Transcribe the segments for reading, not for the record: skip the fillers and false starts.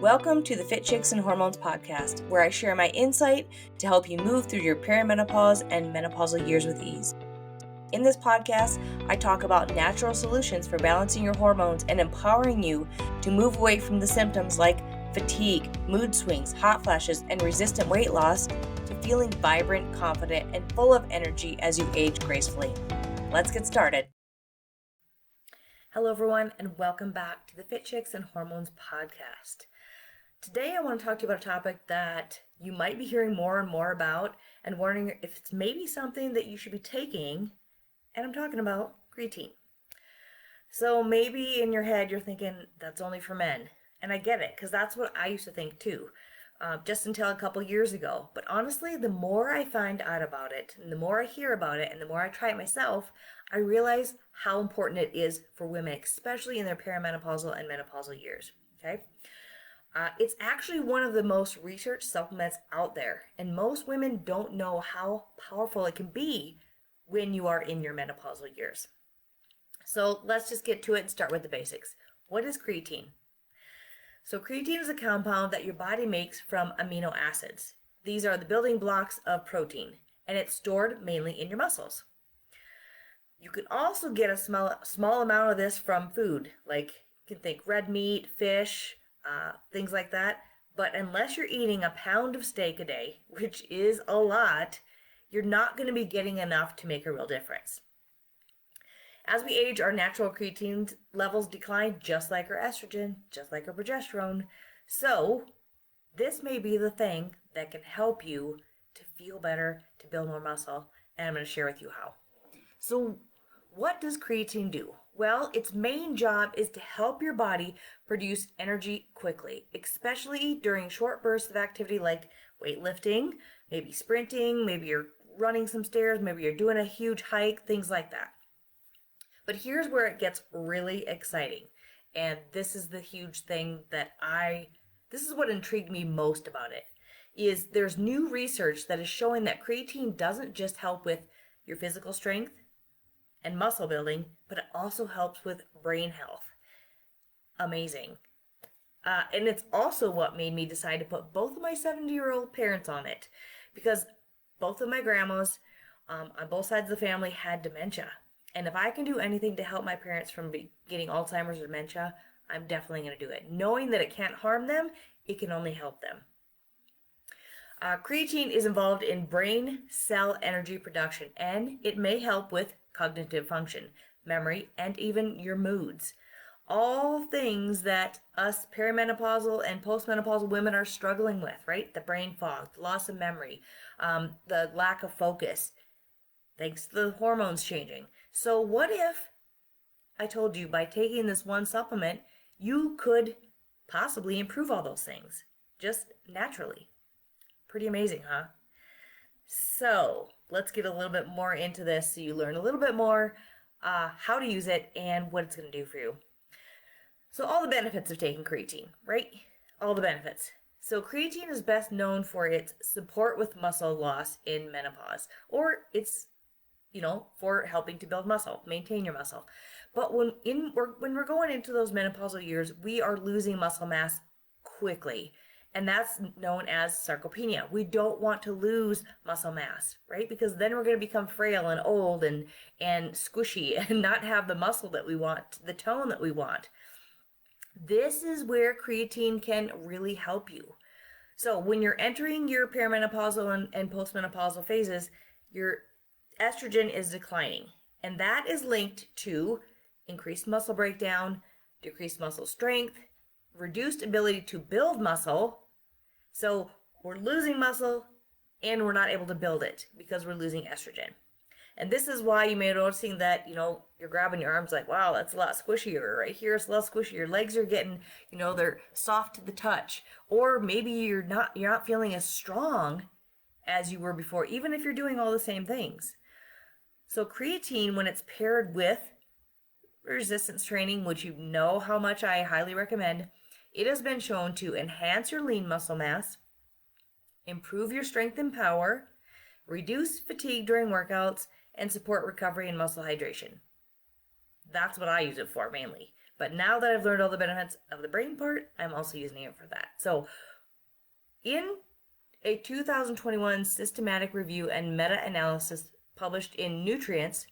Welcome to the Fit Chicks and Hormones podcast, where I share my insight to help you move through your perimenopause and menopausal years with ease. In this podcast, I talk about natural solutions for balancing your hormones and empowering you to move away from the symptoms like fatigue, mood swings, hot flashes, and resistant weight loss to feeling vibrant, confident, and full of energy as you age gracefully. Let's get started. Hello, everyone, and welcome back to the Fit Chicks and Hormones podcast. Today, I want to talk to you about a topic that you might be hearing more and more about and wondering if it's maybe something that you should be taking, and I'm talking about creatine. So maybe in your head, you're thinking that's only for men, and I get it, because that's what I used to think too, just until a couple years ago. But honestly, the more I find out about it, and the more I hear about it, and the more I try it myself, I realize how important it is for women, especially in their perimenopausal and menopausal years, okay? It's actually one of the most researched supplements out there, and most women don't know how powerful it can be when you are in your menopausal years. So let's just get to it and start with the basics. What is creatine? So creatine is a compound that your body makes from amino acids. These are the building blocks of protein, and it's stored mainly in your muscles. You can also get a small amount of this from food, like you can think red meat, fish, things like that. But unless you're eating a pound of steak a day, which is a lot, you're not going to be getting enough to make a real difference. As we age, our natural creatine levels decline, just like our estrogen, just like our progesterone. So this may be the thing that can help you to feel better, to build more muscle, and I'm going to share with you how. So what does creatine do? Well, its main job is to help your body produce energy quickly, especially during short bursts of activity like weightlifting, maybe sprinting, maybe you're running some stairs, maybe you're doing a huge hike, things like that. But here's where it gets really exciting. And this is the huge thing this is what intrigued me most about it, is there's new research that is showing that creatine doesn't just help with your physical strength and muscle building, but it also helps with brain health. Amazing. And it's also what made me decide to put both of my 70-year-old parents on it, because both of my grandmas on both sides of the family had dementia. And if I can do anything to help my parents from getting Alzheimer's or dementia, I'm definitely going to do it. Knowing that it can't harm them, it can only help them. Creatine is involved in brain cell energy production, and it may help with cognitive function, memory, and even your moods. All things that us perimenopausal and postmenopausal women are struggling with, right? The brain fog, the loss of memory, the lack of focus, thanks to the hormones changing. So what if I told you by taking this one supplement, you could possibly improve all those things, just naturally? Pretty amazing, huh? So let's get a little bit more into this so you learn a little bit more how to use it and what it's going to do for you. So all the benefits of taking creatine, right? All the benefits. So creatine is best known for its support with muscle loss in menopause, or it's, for helping to build muscle, maintain your muscle. But when we're going into those menopausal years, we are losing muscle mass quickly. And that's known as sarcopenia. We don't want to lose muscle mass, right? Because then we're going to become frail and old and squishy and not have the muscle that we want, the tone that we want. This is where creatine can really help you. So when you're entering your perimenopausal and postmenopausal phases, your estrogen is declining. And that is linked to increased muscle breakdown, decreased muscle strength, reduced ability to build muscle. So we're losing muscle and we're not able to build it because we're losing estrogen. And this is why you may be noticing that, you're grabbing your arms like, wow, that's a lot squishier. Right here it's a lot squishier. Your legs are getting, they're soft to the touch. Or maybe you're not feeling as strong as you were before, even if you're doing all the same things. So creatine, when it's paired with resistance training, which you know how much I highly recommend, it has been shown to enhance your lean muscle mass, improve your strength and power, reduce fatigue during workouts, and support recovery and muscle hydration. That's what I use it for mainly. But now that I've learned all the benefits of the brain part, I'm also using it for that. So in a 2021 systematic review and meta-analysis published in Nutrients,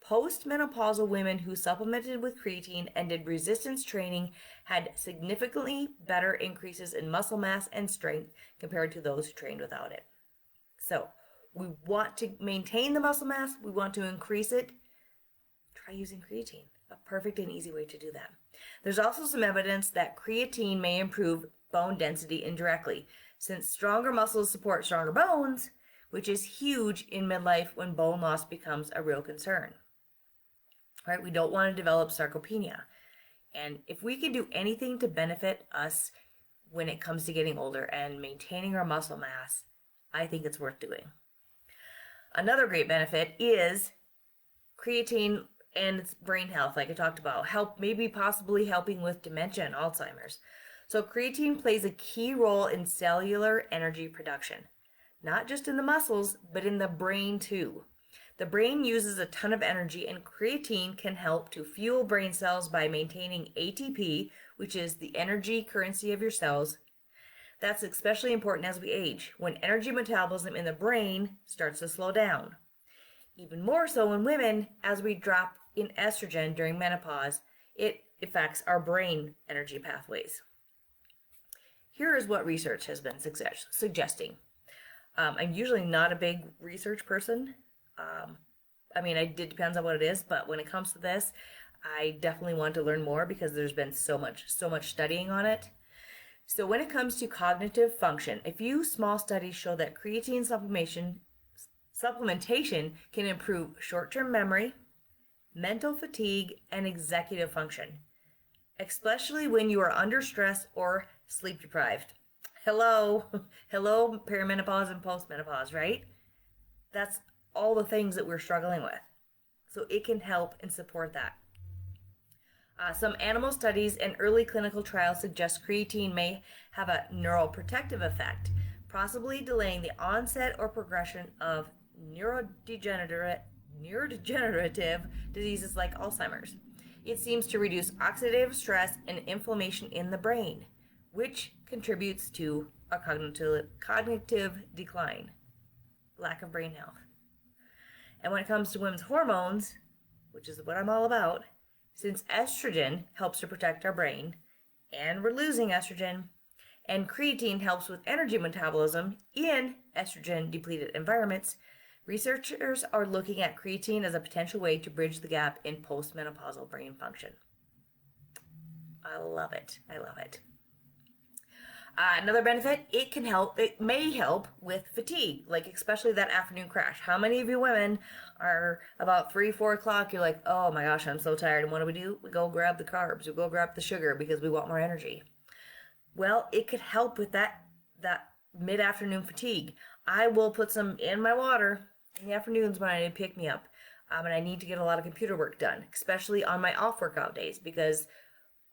postmenopausal women who supplemented with creatine and did resistance training had significantly better increases in muscle mass and strength compared to those who trained without it. So we want to maintain the muscle mass, we want to increase it. Try using creatine, a perfect and easy way to do that. There's also some evidence that creatine may improve bone density indirectly, since stronger muscles support stronger bones, which is huge in midlife when bone loss becomes a real concern. Right? We don't want to develop sarcopenia. And if we can do anything to benefit us when it comes to getting older and maintaining our muscle mass, I think it's worth doing. Another great benefit is creatine and its brain health, like I talked about, possibly helping with dementia and Alzheimer's. So creatine plays a key role in cellular energy production, not just in the muscles, but in the brain too. The brain uses a ton of energy, and creatine can help to fuel brain cells by maintaining ATP, which is the energy currency of your cells. That's especially important as we age, when energy metabolism in the brain starts to slow down. Even more so in women, as we drop in estrogen during menopause, it affects our brain energy pathways. Here is what research has been suggesting. I'm usually not a big research person. It depends on what it is, but when it comes to this, I definitely want to learn more because there's been so much studying on it. So when it comes to cognitive function, a few small studies show that creatine supplementation can improve short-term memory, mental fatigue, and executive function, especially when you are under stress or sleep deprived. Hello, perimenopause and postmenopause, right? That's all the things that we're struggling with. So it can help and support that. Some animal studies and early clinical trials suggest creatine may have a neuroprotective effect, possibly delaying the onset or progression of neurodegenerative diseases like Alzheimer's. It seems to reduce oxidative stress and inflammation in the brain, which contributes to a cognitive decline, lack of brain health. And when it comes to women's hormones, which is what I'm all about, since estrogen helps to protect our brain, and we're losing estrogen, and creatine helps with energy metabolism in estrogen-depleted environments, researchers are looking at creatine as a potential way to bridge the gap in postmenopausal brain function. I love it. Another benefit, it may help with fatigue, like especially that afternoon crash. How many of you women are about 3-4 o'clock, you're like, oh my gosh, I'm so tired, and what do? We go grab the carbs, we go grab the sugar because we want more energy. Well, it could help with that mid-afternoon fatigue. I will put some in my water in the afternoons when I need to pick me up, and I need to get a lot of computer work done, especially on my off workout days, because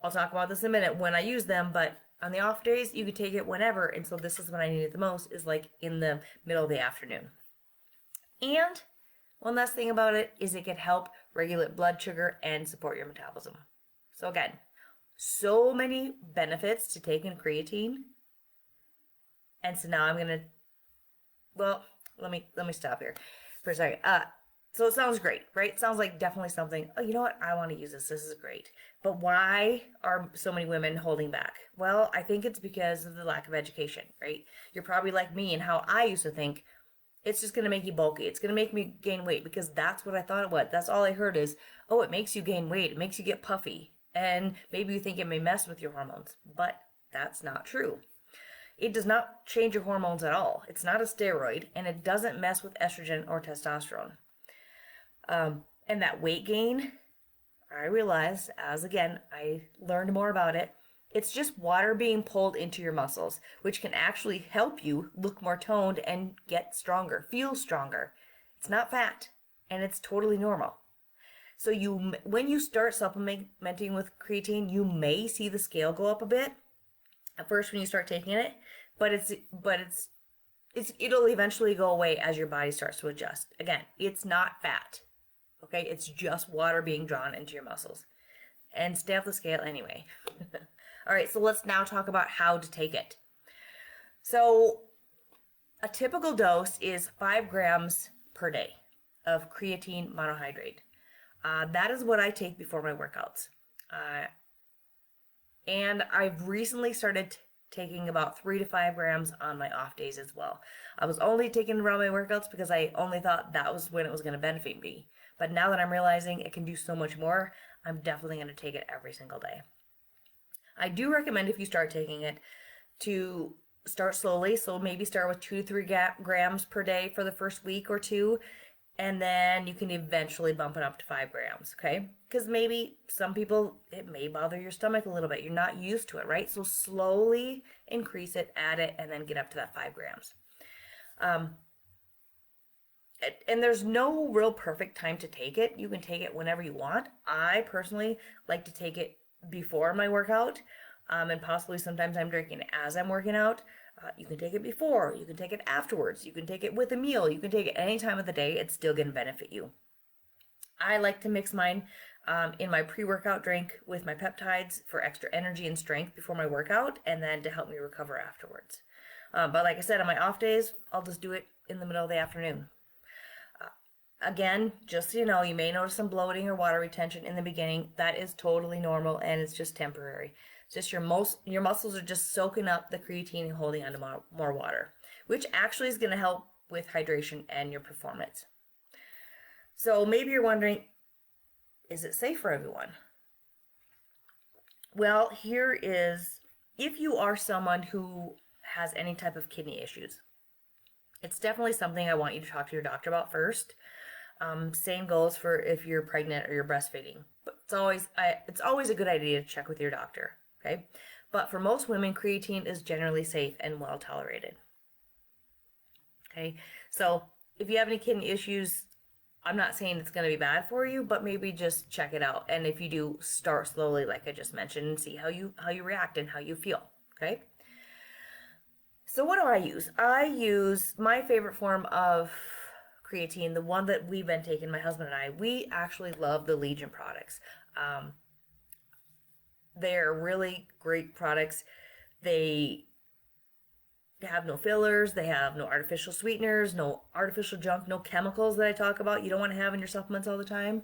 I'll talk about this in a minute when I use them, but on the off days, you could take it whenever, and so this is when I need it the most, is like in the middle of the afternoon. And one last thing about it is it can help regulate blood sugar and support your metabolism. So again, so many benefits to taking creatine. And so now I'm going to, let me stop here for a second. So it sounds great, right? It sounds like definitely something, oh, you know what? I want to use this. This is great. But why are so many women holding back? Well, I think it's because of the lack of education, right? You're probably like me and how I used to think it's just going to make you bulky. It's going to make me gain weight because that's what I thought it was. That's all I heard is, oh, it makes you gain weight. It makes you get puffy. And maybe you think it may mess with your hormones, but that's not true. It does not change your hormones at all. It's not a steroid, and it doesn't mess with estrogen or testosterone. And that weight gain, I realized, as again, I learned more about it, it's just water being pulled into your muscles, which can actually help you look more toned and get stronger, feel stronger. It's not fat, and it's totally normal. So when you start supplementing with creatine, you may see the scale go up a bit at first when you start taking it, but it'll eventually go away as your body starts to adjust. Again, it's not fat. Okay, it's just water being drawn into your muscles. and stay off the scale anyway. All right, so let's now talk about how to take it. So a typical dose is 5 grams per day of creatine monohydrate. That is what I take before my workouts. And I've recently started taking about 3 to 5 grams on my off days as well. I was only taking around my workouts because I only thought that was when it was going to benefit me. But now that I'm realizing it can do so much more, I'm definitely going to take it every single day. I do recommend, if you start taking it, to start slowly. So maybe start with 2 to 3 grams per day for the first week or two, and then you can eventually bump it up to 5 grams, okay? Because maybe some people, it may bother your stomach a little bit. You're not used to it, right? So slowly increase it, add it, and then get up to that 5 grams. And there's no real perfect time to take it. You can take it whenever you want. I personally like to take it before my workout, and possibly sometimes I'm drinking it as I'm working out. You can take it before, you can take it afterwards, you can take it with a meal, you can take it any time of the day. It's still going to benefit you. I like to mix mine in my pre-workout drink with my peptides for extra energy and strength before my workout, and then to help me recover afterwards. But like I said, on my off days, I'll just do it in the middle of the afternoon. Again, just so you know, you may notice some bloating or water retention in the beginning. That is totally normal, and it's just temporary. It's just your muscles are just soaking up the creatine and holding onto more water, which actually is going to help with hydration and your performance. So maybe you're wondering, is it safe for everyone? Well, here is, if you are someone who has any type of kidney issues, it's definitely something I want you to talk to your doctor about first. Same goes for if you're pregnant or you're breastfeeding. But it's always a good idea to check with your doctor, okay? But for most women, creatine is generally safe and well tolerated. Okay, so if you have any kidney issues, I'm not saying it's going to be bad for you, but maybe just check it out. And if you do, start slowly, like I just mentioned, and see how you react and how you feel. Okay. So what do I use? I use my favorite form of creatine, the one that we've been taking, my husband and I. We actually love the Legion products. They're really great products. They have no fillers, they have no artificial sweeteners, no artificial junk, no chemicals that I talk about you don't want to have in your supplements all the time.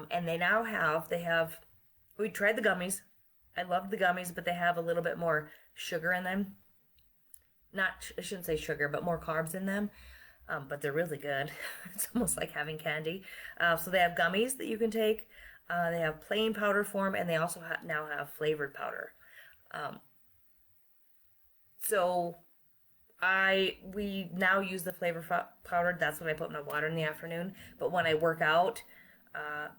And they have, we tried the gummies. I love the gummies, but they have a little bit more sugar in them. I shouldn't say sugar, but more carbs in them. But they're really good. It's almost like having candy. So they have gummies that you can take. They have plain powder form, and they also now have flavored powder. So we now use the flavor powder. That's what I put in my water in the afternoon. But when I work out,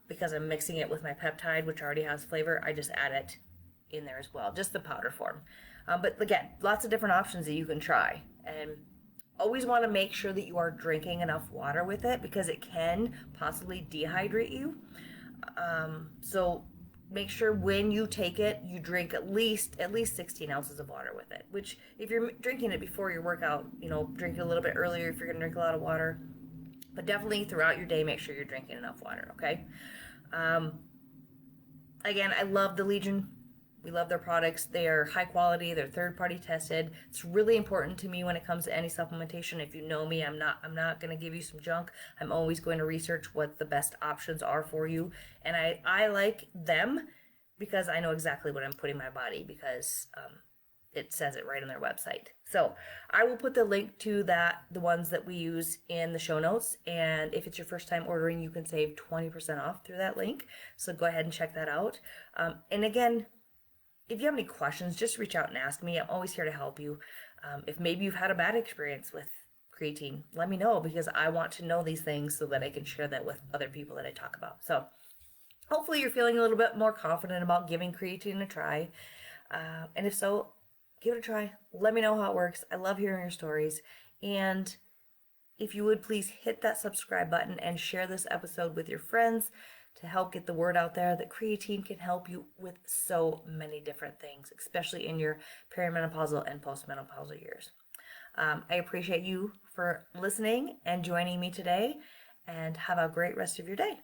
because I'm mixing it with my peptide, which already has flavor, I just add it in there as well, just the powder form. But again, lots of different options that you can try. And always want to make sure that you are drinking enough water with it, because it can possibly dehydrate you. So make sure when you take it, you drink at least 16 ounces of water with it, which if you're drinking it before your workout, drink it a little bit earlier if you're going to drink a lot of water. But definitely throughout your day, make sure you're drinking enough water, okay? Again, I love the Legion. We love their products. They are high quality. They're third-party tested. It's really important to me when it comes to any supplementation. If you know me, I'm not going to give you some junk. I'm always going to research what the best options are for you. And I like them because I know exactly what I'm putting in my body, because it says it right on their website. So I will put the link to the ones that we use in the show notes. And if it's your first time ordering, you can save 20% off through that link. So go ahead and check that out. And again, if you have any questions, just reach out and ask me. I'm always here to help you. If maybe you've had a bad experience with creatine, let me know, because I want to know these things so that I can share that with other people that I talk about. So hopefully you're feeling a little bit more confident about giving creatine a try. And if so, give it a try. Let me know how it works. I love hearing your stories. And if you would please hit that subscribe button and share this episode with your friends, to help get the word out there that creatine can help you with so many different things, especially in your perimenopausal and postmenopausal years. I appreciate you for listening and joining me today, and have a great rest of your day.